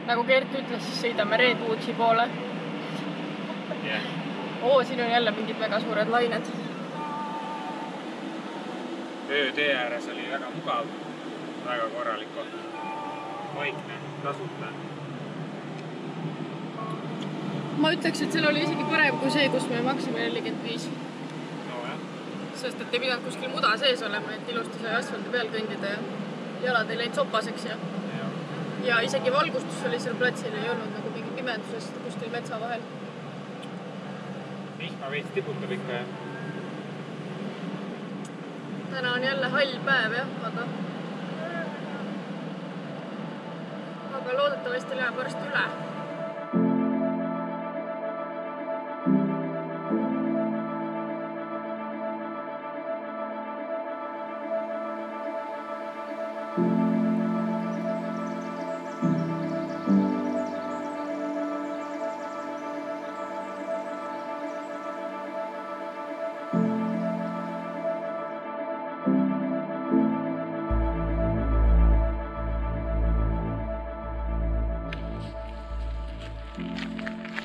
Nagu Gert ütles, siis sõidame Redwoodsi poole. Siin on jälle mingid väga suured lained. Öötee ääres oli väga mugav, väga korralik on. Vaikne, tasuta. Ma ütleks, et seal oli isegi parem kui see, kus me maksime 45. No jah. Sest et ei pidanud kuskil muda sees olema, et ilusti sai asfaldi peal kõndida ja jalad ei läinud sopaseks ja isegi valgustus oli seal platsil, ei olnud nagu mingi pimendusest kuskil metsa vahel. Vihma veits tiputab ikka, jah? Täna on jälle hall päev, jah, aga loodetavasti läheb varsti üle.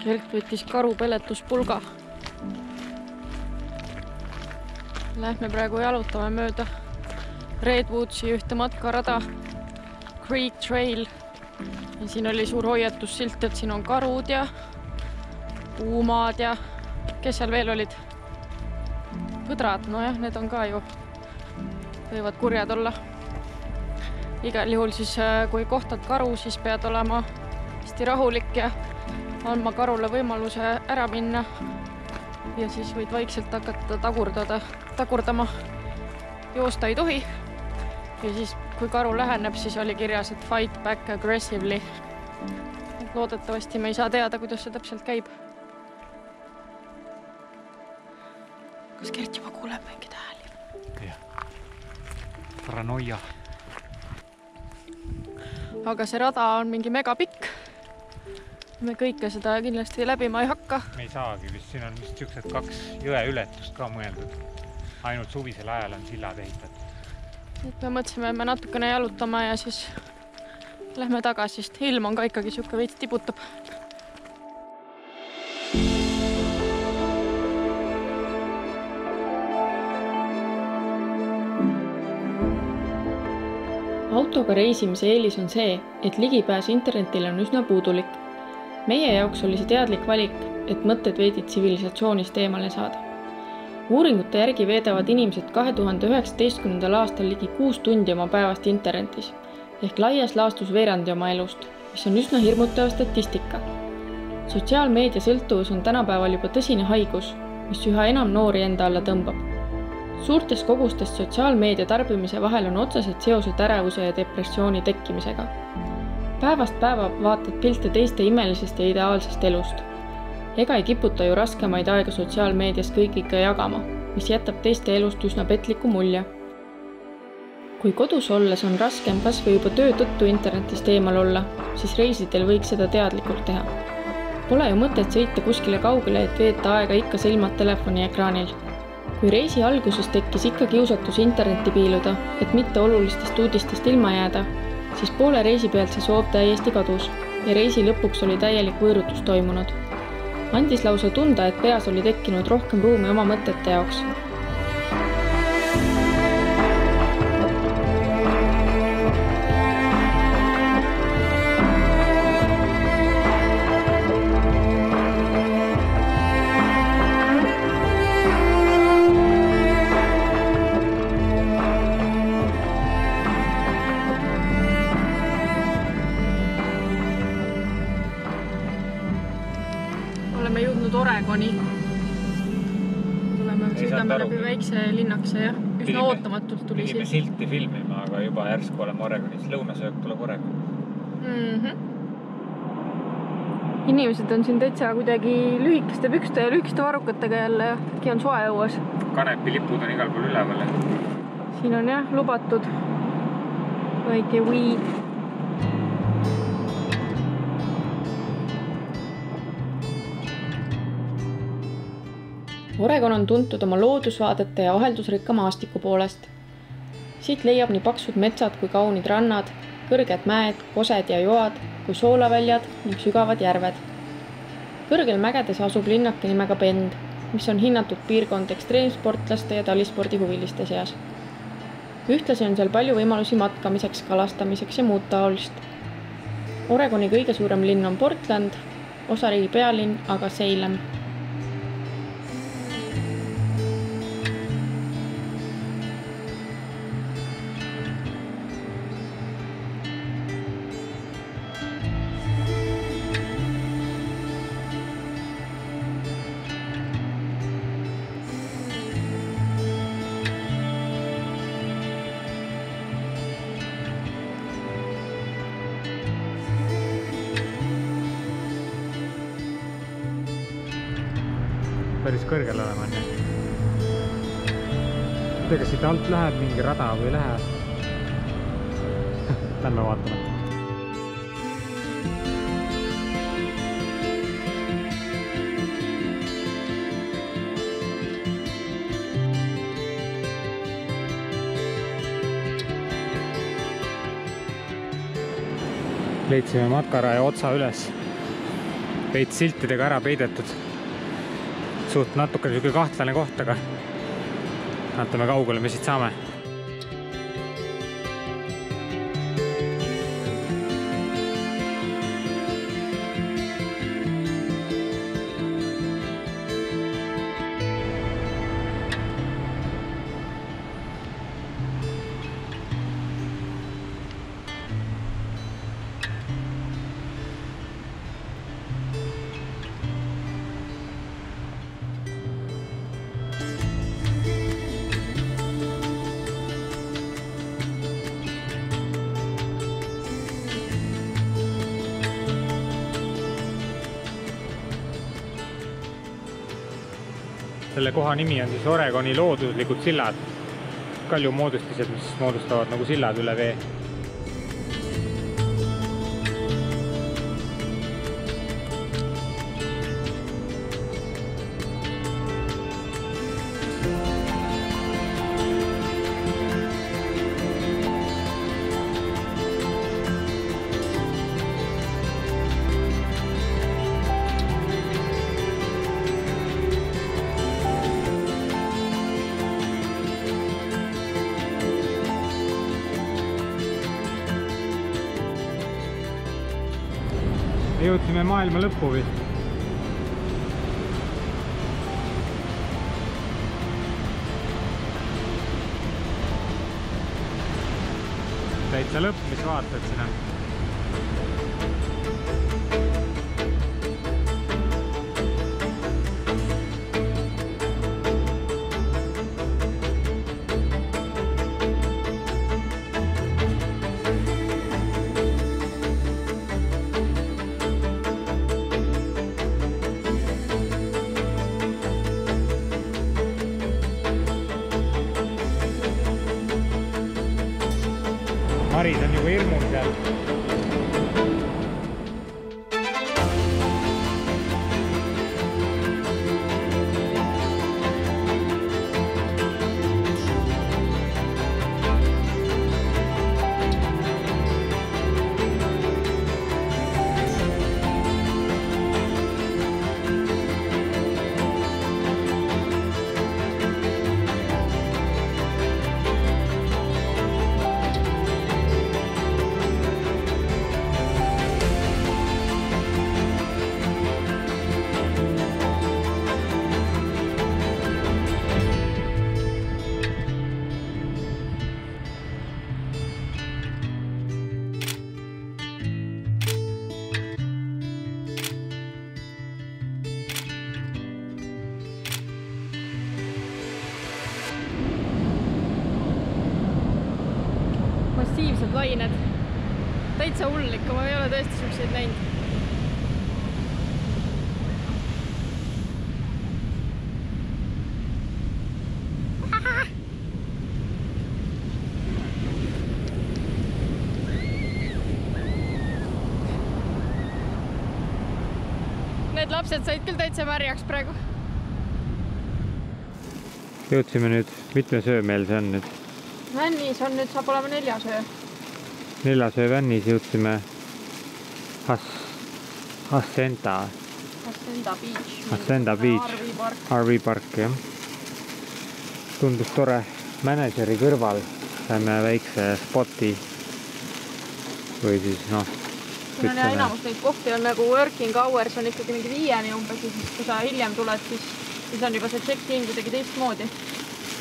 Gert võttis karupeletuspulga. Lähme praegu jalutame mööda Redwoodsi ühte matkarada, Creek Trail. Ja siin oli suur hoiatussilt, et siin on karud ja puumad ja kes seal veel olid? Põdrad, nojah, need on ka ju, võivad kurjad olla. Igal juhul siis, kui kohtad karu, siis pead olema hästi rahulik ja andma karule võimaluse ära minna ja siis võid vaikselt hakata tagurdama. Joosta ei tohi ja siis kui karu läheneb, siis oli kirjas, et fight back aggressively. Loodetavasti me ei saa teada, kuidas see täpselt käib. Kas Gert juba kuuleb mingid hääli? Jah. Paranoia. Aga see rada on mingi megapikk. Me kõike seda kindlasti läbima ei hakka. Me ei saagi, vist siin on vist siuksed 2 jõe ületust ka mõeldud. Ainult suvisel ajal on sillad ehitatud. Et me mõtlesime, et me natukene jalutame ja siis lähme tagasi, sest ilm on ka ikkagi siuke veits tiputab. Autoga reisimise eelis on see, et ligipääs internetile on üsna puudulik. Meie jaoks oli see teadlik valik, et mõtted veidi tsivilisatsioonist eemale saada. Uuringute järgi veedavad inimesed 2019. aastal ligi 6 tundi oma päevast internetis, ehk laias laastus veerandi oma elust, mis on üsna hirmutav statistika. Sotsiaalmeedia sõltuvus on tänapäeval juba tõsine haigus, mis üha enam noori enda alla tõmbab. Suurtes kogustes sotsiaalmeedia tarbimise vahel on otsesed seosed ärevuse ja depressiooni tekkimisega. Päevast päeva vaatad pilte teiste imelisest ja ideaalsest elust. Ega ei kiputa ju raskemaid aega sotsiaalmeedias kõigiga jagama, mis jätab teiste elust üsna petliku mulje. Kui kodus olles on raskem kas või juba töö tõttu internetist eemal olla, siis reisidel võiks seda teadlikult teha. Pole ju mõtet sõita kuskile kaugele, et veeta aega ikka silmad telefoni ekraanil. Kui reisi alguses tekkis ikka kiusatus internetti piiluda, et mitte olulistest uudistest ilma jääda, siis poole reisi pealt see soov täiesti kadus ja reisi lõpuks oli täielik võõrutus toimunud. Andis lausa tunda, et peas oli tekkinud rohkem ruumi oma mõtete jaoks. Oleme jõudnud Oregoni. Sõidame läbi väikse linnakse ja üsna ootamatult tuli silt. Pidime silti filmima, aga juba järsku oleme Oregonis. Lõunasöök tuleb Oregon. Inimesed on siin täitsa kuidagi lühikeste pükste ja lühikeste varrukatega jälle. Äkki on soe õues. Kanepilipud on igal pool üleval. Siin on jah lubatud väike weed. Oregon on tuntud oma loodusvaadete ja vaheldusrikka maastiku poolest. Siit leiab nii paksud metsad kui kaunid rannad, kõrged mäed, kosed ja joad kui soolaväljad ning sügavad järved. Kõrgel mägedes asub linnake nimega Bend, mis on hinnatud piirkond ekstreemsportlaste ja talispordihuviliste seas. Ühtlasi on seal palju võimalusi matkamiseks, kalastamiseks ja muud taolist. Oregoni kõige suurem linn on Portland, osariigi pealinn aga Salem. Päris kõrgel olema on. Tea, kas siit alt läheb mingi rada või ei lähe? Lähme vaatame. Leidsime matkaraja otsa üles. Veits siltidega ära peidetud. Suht natuke niisugune kahtlane koht, aga vaatame kaugele me siit saame. Selle koha nimi on siis Oregoni looduslikud sillad. Kaljumoodustised, mis moodustavad nagu sillad üle vee. Jõudsime maailma lõppu vist. Täitsa lõpp, mis vaatad siin on. Marid on juba hirmul seal. Massiivsed lained. Täitsa hull ikka, ma ei ole tõesti siukseid näinud. Need lapsed said küll täitsa märjaks praegu. Jõudsime nüüd, mitme söö meil see on nüüd? Männis on nüüd, saab olema 4. söö. 400 vännis jõudsime Hacienda Beach, RV park, jah. Tundus tore. Manageri kõrval saime väikse spoti või siis siin on enamus neid kohti on nagu working hours on ikkagi mingi 5 umbes, siis kui sa hiljem tuled, siis on juba see check-in kuidagi teistmoodi.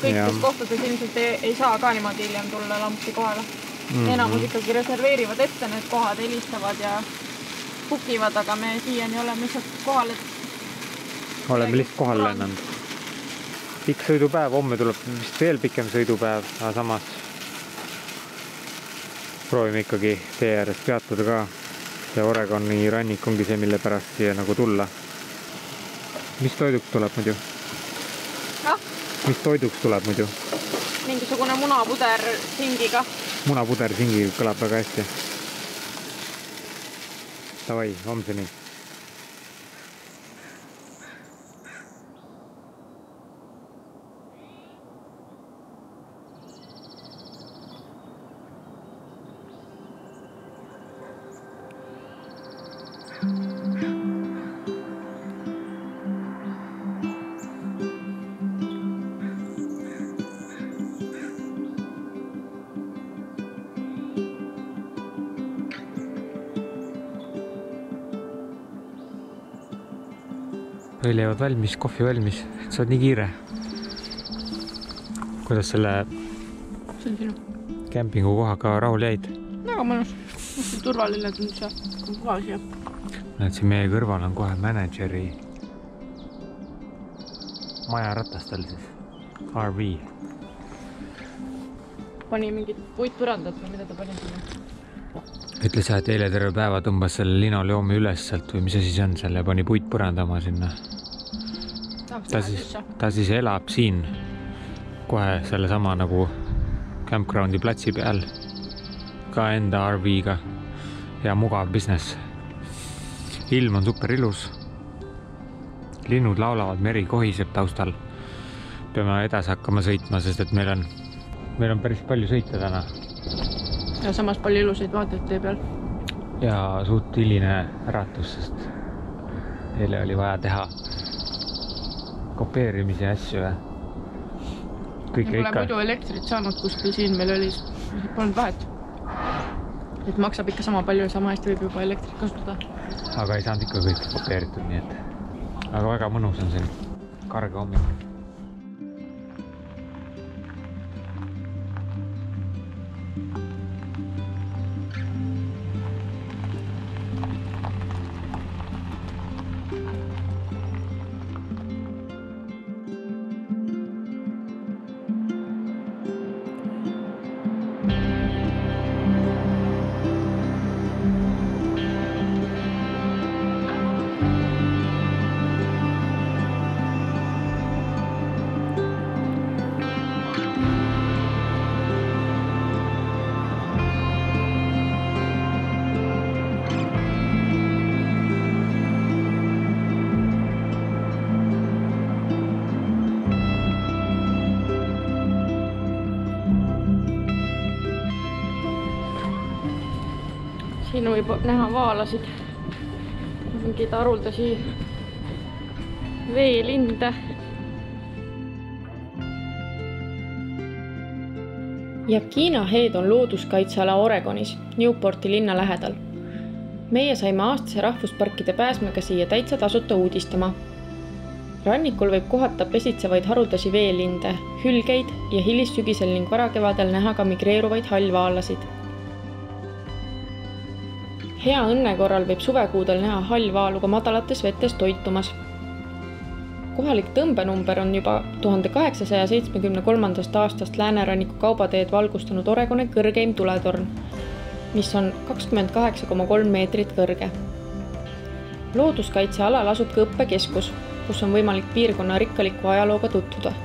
Kõikides kohtades ilmselt ei saa ka niimoodi hiljem tulla lampi kohale. Enamus ikkagi reserveerivad ette need kohad, helistavad ja bukivad, aga me siiani oleme lihtsalt kohale. Oleme lihtsalt kohal lennanud. Pikk sõidupäev, homme tuleb vist veel pikem sõidupäev, aga samas proovime ikkagi tee ääres peatuda ka. Ja Oregoni rannik ongi see, mille pärast siia nagu tulla. Mis toiduks tuleb muidu? Mis toiduks tuleb muidu? Mingisugune munapuder singiga. Munapuder singiga kõlab väga hästi. Davai, homseni. Õilevad valmis, kohvi valmis. Sa oled nii kiire. Kuidas selle kämpingu kohaga rahul jäid? Väga mõnus. Hästi turvaline tundus ja puha siia. Näed, siin meie kõrval on kohe manageri maja ratastel siis. RV. Pani mingid puitpõrandad või mida ta pani sinna? Ütles, et eile terve päeva tõmbas selle linoleumi üles sealt või mis asi see on seal ja pani puitpõrandama sinna. Ta siis elab siin kohe selle sama nagu campgroundi platsi peal ka enda RV-ga ja mugav business. Ilm on super ilus. Linnud laulavad, meri kohiseb taustal. Peame edasi hakkama sõitma, sest et meil on päris palju sõita täna. Ja samas palju ilusaid vaateid tee peal. Ja suht hiline äratus, sest eile oli vaja teha kopeerimisi asju ja kõike ikka. Pole muidu elektrit saanud kuskil siin meil oli, polnud vahet. Et maksab ikka sama palju ja sama hästi võib juba elektrit kasutada. Aga ei saanud ikka kõik kopeeritud, nii et aga väga mõnus on siin karge hommik. Siin võib näha vaalasid, mingeid haruldasi veelinde. Yaquina Head on looduskaitseala Oregonis, Newporti linna lähedal. Meie saime aastase rahvusparkide pääsmega siia täitsa tasuta uudistama. Rannikul võib kohata pesitsevaid haruldasi veelinde, hülgeid ja hilissügisel ning varakevadel näha ka migreeruvaid hallvaalasid. Hea õnne korral võib suvekuudel näha hallvaalu ka madalates vetes toitumas. Kohalik tõmbenumber on juba 1873. aastast Lääneranniku kaubateed valgustanud Oregoni kõrgeim tuletorn, mis on 28,3 meetrit kõrge. Looduskaitsealal asub ka õppekeskus, kus on võimalik piirkonna rikkaliku ajalooga tutvuda.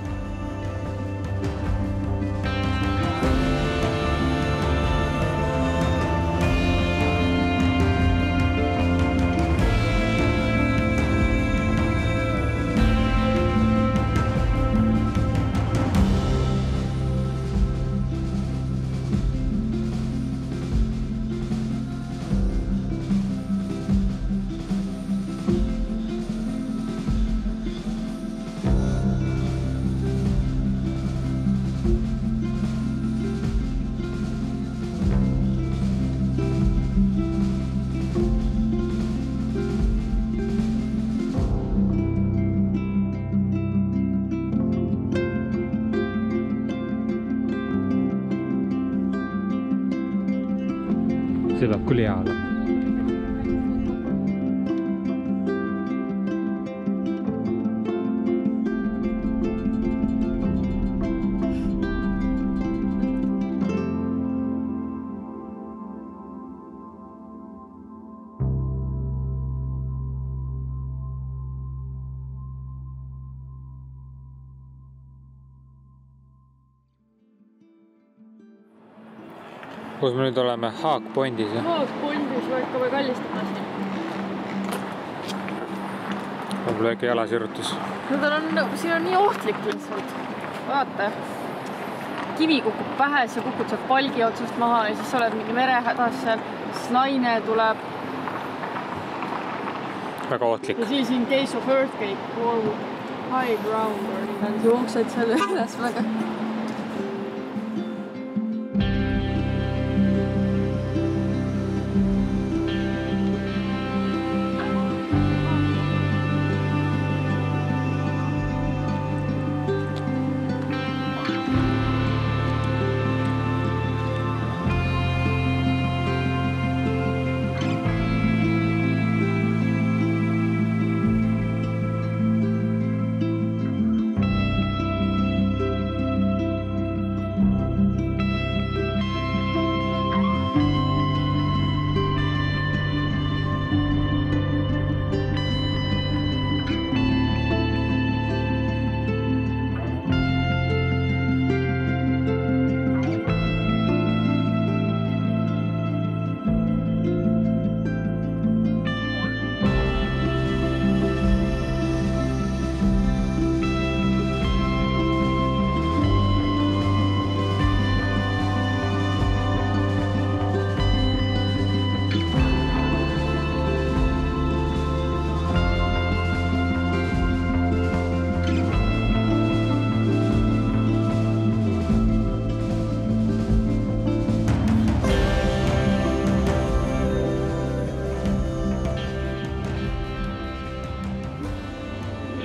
see peab küll hea olema. Kus me nüüd oleme? Haag Pointis, jah? Haag Pointis vaikka või kallistamast. Võib-olla äkki jalasirrutus. No siin on nii ohtlik lihtsalt. Vaata. Kivi kukub pähe, sa kukud sealt palgi otsast maha ja siis sa oled mingi merehädas seal. Siis laine tuleb. Väga ohtlik. Ja siis in case of earthquake or high ground or midagi. Jooksed seal üles väga.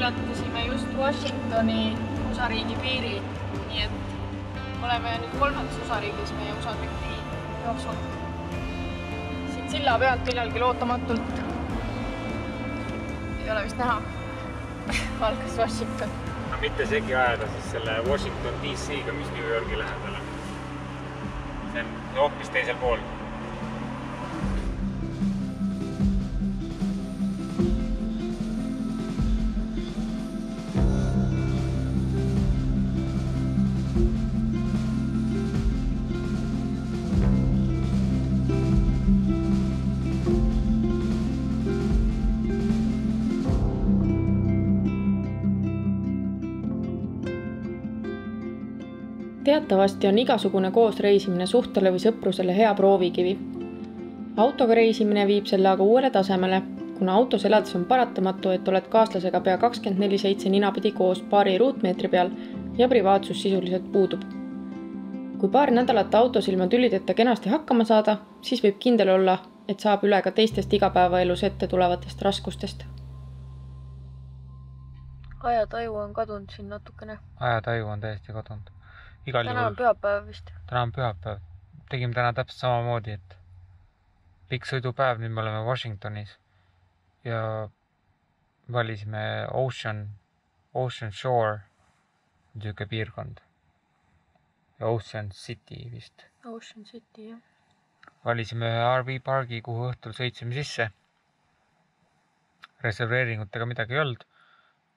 Ületasime just Washingtoni osariigi piiri, nii et oleme nüüd 3. osariigis meie osariigi jooksul. Siit silla pealt millalgi lootamatult ei ole vist näha. Algas Washington. No mitte segi ajada siis selle Washington DC-ga, mis New Yorki lähedal on. See on hoopis teisel pool. Teatavasti on igasugune koos reisimine suhtele või sõprusele hea proovikivi. Autoga reisimine viib selle aga uuele tasemele, kuna autos elades on paratamatu, et oled kaaslasega pea 24/7 ninapidi koos paari ruutmeetri peal ja privaatsus sisuliselt puudub. Kui paar nädalat autos ilma tülideta kenasti hakkama saada, siis võib kindel olla, et saab üle ka teistest igapäevaelus ette tulevatest raskustest. Ajataju on kadunud siin natukene. Ajataju on täiesti kadunud. Täna on pühapäev vist. Täna on pühapäev. Tegime täna täpselt samamoodi, et pikk sõidupäev, nüüd me oleme Washingtonis ja valisime Ocean Shore, niisugune piirkond. Ja Ocean City vist. Ocean City, jah. Valisime ühe RV pargi, kuhu õhtul sõitsime sisse. Reserveeringutega midagi ei olnud.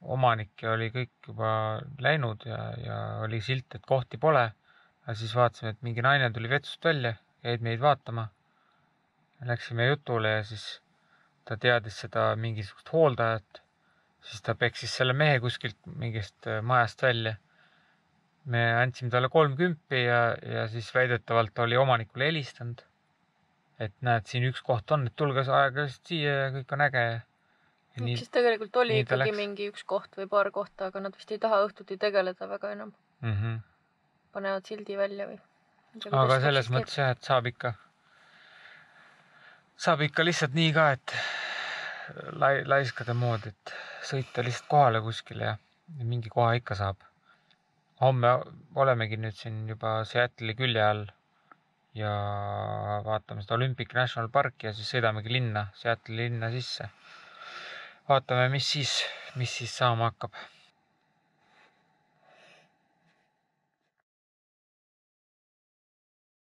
Omanik oli kõik juba läinud ja oli silt, et kohti pole. Ja siis vaatasime, et mingi naine tuli vetsust välja, jäid meid vaatama. Läksime jutule ja siis ta teadis seda mingisugust hooldajat. Siis ta peksis selle mehe kuskilt mingist majast välja. Me andsime talle 30 ja siis väidetavalt oli omanikule helistanud. Et näed, siin üks koht on, et tulge aeglaselt siia ja kõik on äge. Siis tegelikult oli ikkagi mingi üks koht või paar kohta, aga nad vist ei taha õhtuti tegeleda väga enam. Panevad sildi välja või? Aga selles mõttes jah, et saab ikka lihtsalt nii ka, et laiskade mood, et sõita lihtsalt kohale kuskile ja mingi koha ikka saab. Homme olemegi nüüd siin juba Seattle'i külje all ja vaatame seda Olympic National Parki ja siis sõidamegi linna, Seattle'i linna sisse. Vaatame, mis siis saama hakkab.